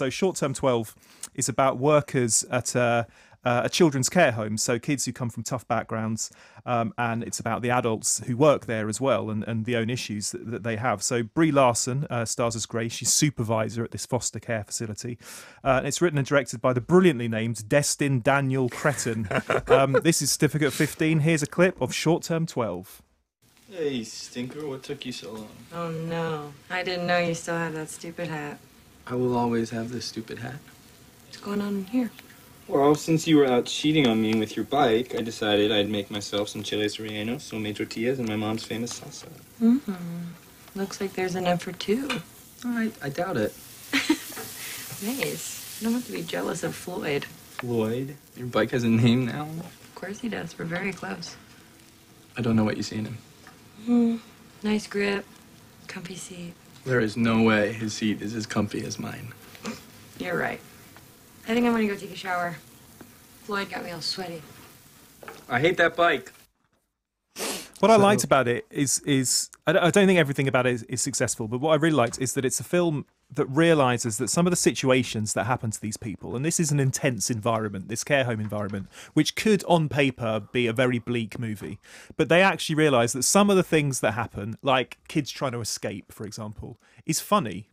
So Short Term 12 is about workers at a children's care home, so kids who come from tough backgrounds, and it's about the adults who work there as well and the own issues that they have. So Brie Larson stars as Grace. She's supervisor at this foster care facility. And it's written and directed by the brilliantly named Destin Daniel Cretton. This is Certificate 15. Here's a clip of Short Term 12. Hey, stinker, what took you so long? Oh, no. I didn't know you still had that stupid hat. I will always have this stupid hat. What's going on in here? Well, since you were out cheating on me with your bike, I decided I'd make myself some chiles rellenos, so made tortillas, and my mom's famous salsa. Mm-hmm. Looks like there's enough for two. I doubt it. Nice. You don't have to be jealous of Floyd. Floyd? Your bike has a name now? Of course he does. We're very close. I don't know what you see in him. Nice grip. Comfy seat. There is no way his seat is as comfy as mine. You're right. I think I'm gonna go take a shower. Floyd got me all sweaty. I hate that bike. What I liked about it is I don't think everything about it is successful, but what I really liked is that it's a film that realises that some of the situations that happen to these people, and this is an intense environment, this care home environment, which could on paper be a very bleak movie, but they actually realise that some of the things that happen, like kids trying to escape, for example, is funny.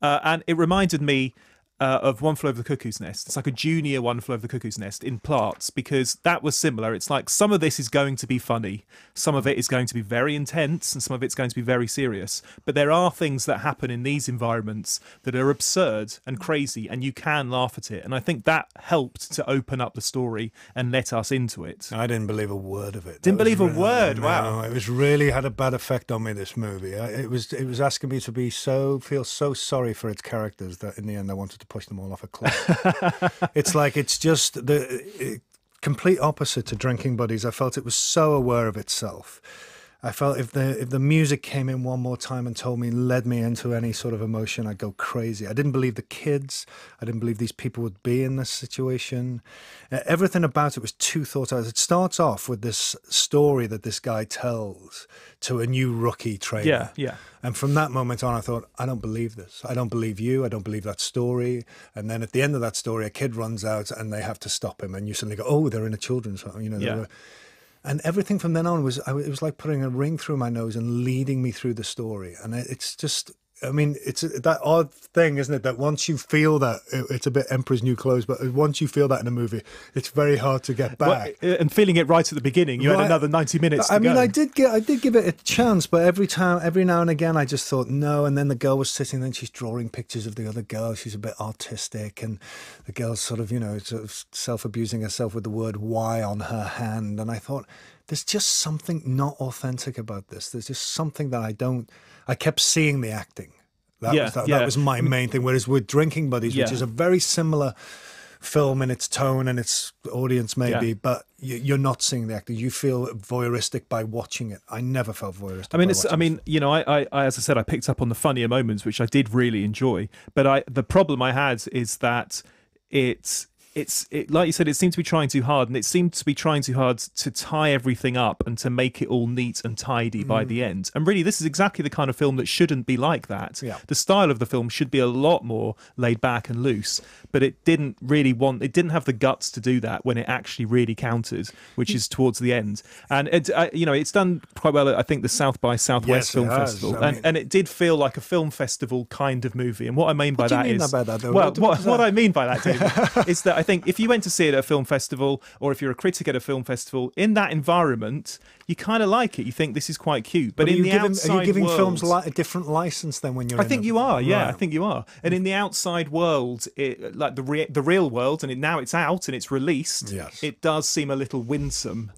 And it reminded me of One Flew Over the Cuckoo's Nest. It's like a junior One Flew Over the Cuckoo's Nest in parts, because that was similar. It's like some of this is going to be funny, some of it is going to be very intense, and some of it's going to be very serious. But there are things that happen in these environments that are absurd and crazy, and you can laugh at it. And I think that helped to open up the story and let us into it. I didn't believe a word of it. Didn't believe a word? No, Wow. it was really had a bad effect on me, this movie. It was asking me to feel so sorry for its characters that in the end I wanted to push them all off a cliff. It's like, it's just the complete opposite to Drinking Buddies. I felt it was so aware of itself. I felt if the music came in one more time and led me into any sort of emotion, I'd go crazy. I didn't believe the kids. I didn't believe these people would be in this situation. Everything about it was too thought out. It starts off with this story that this guy tells to a new rookie trainer. Yeah. And from that moment on, I thought, I don't believe this. I don't believe you. I don't believe that story. And then at the end of that story, a kid runs out and they have to stop him. And you suddenly go, oh, they're in a children's home. And everything from then on it was like putting a ring through my nose and leading me through the story. And it's just, I mean, it's that odd thing, isn't it? That once you feel that, it's a bit Emperor's New Clothes, but once you feel that in a movie, it's very hard to get back. Well, and feeling it right at the beginning, you had another 90 minutes to I mean, go. I did give it a chance, but every now and again, I just thought no. And then the girl was sitting, then she's drawing pictures of the other girl. She's a bit artistic, and the girl's sort of self-abusing herself with the word "why" on her hand. And I thought, there's just something not authentic about this. There's just something that I kept seeing the acting. That was my main thing. Whereas with Drinking Buddies, which is a very similar film in its tone and its audience maybe, but you're not seeing the acting. You feel voyeuristic by watching it. I never felt voyeuristic. I as I said, I picked up on the funnier moments, which I did really enjoy. But the problem I had is that it's like you said, it seemed to be trying too hard, and it seemed to be trying too hard to tie everything up and to make it all neat and tidy by the end. And really, this is exactly the kind of film that shouldn't be like that. Yeah. The style of the film should be a lot more laid back and loose, but it didn't have the guts to do that when it actually really counted, which is towards the end. And it's done quite well at, I think, the South by Southwest Film Festival, and it did feel like a film festival kind of movie. And what I mean by that is, what I mean by that, David, is that I think if you went to see it at a film festival, or if you're a critic at a film festival, in that environment, you kind of like it. You think this is quite cute. But in the outside world... Are you giving films a different license than when you're I think you are, yeah. Right. I think you are. And in the outside world, like the real world, and now it's out and it's released, it does seem a little winsome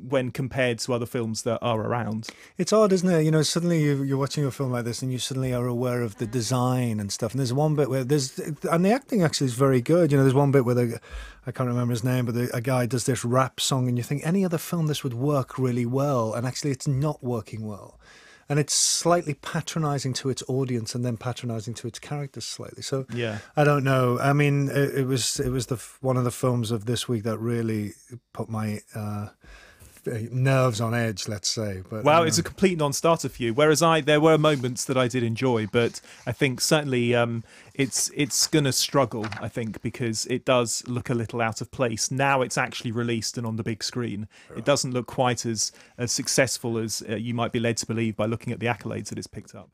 when compared to other films that are around. It's odd, isn't it? Suddenly you're watching a film like this and you suddenly are aware of the design and stuff. And there's one bit where and the acting actually is very good. There's one bit where I can't remember his name, but a guy does this rap song, and you think any other film this would work really well, and actually it's not working well. And it's slightly patronising to its audience and then patronising to its characters slightly. So I don't know. I mean, it was one of the films of this week that really put my nerves on edge, let's say. But Wow, it's a complete non-starter for you. Whereas there were moments that I did enjoy, but I think certainly it's going to struggle. I think because it does look a little out of place now. It's actually released and on the big screen. It doesn't look quite as successful as you might be led to believe by looking at the accolades that it's picked up.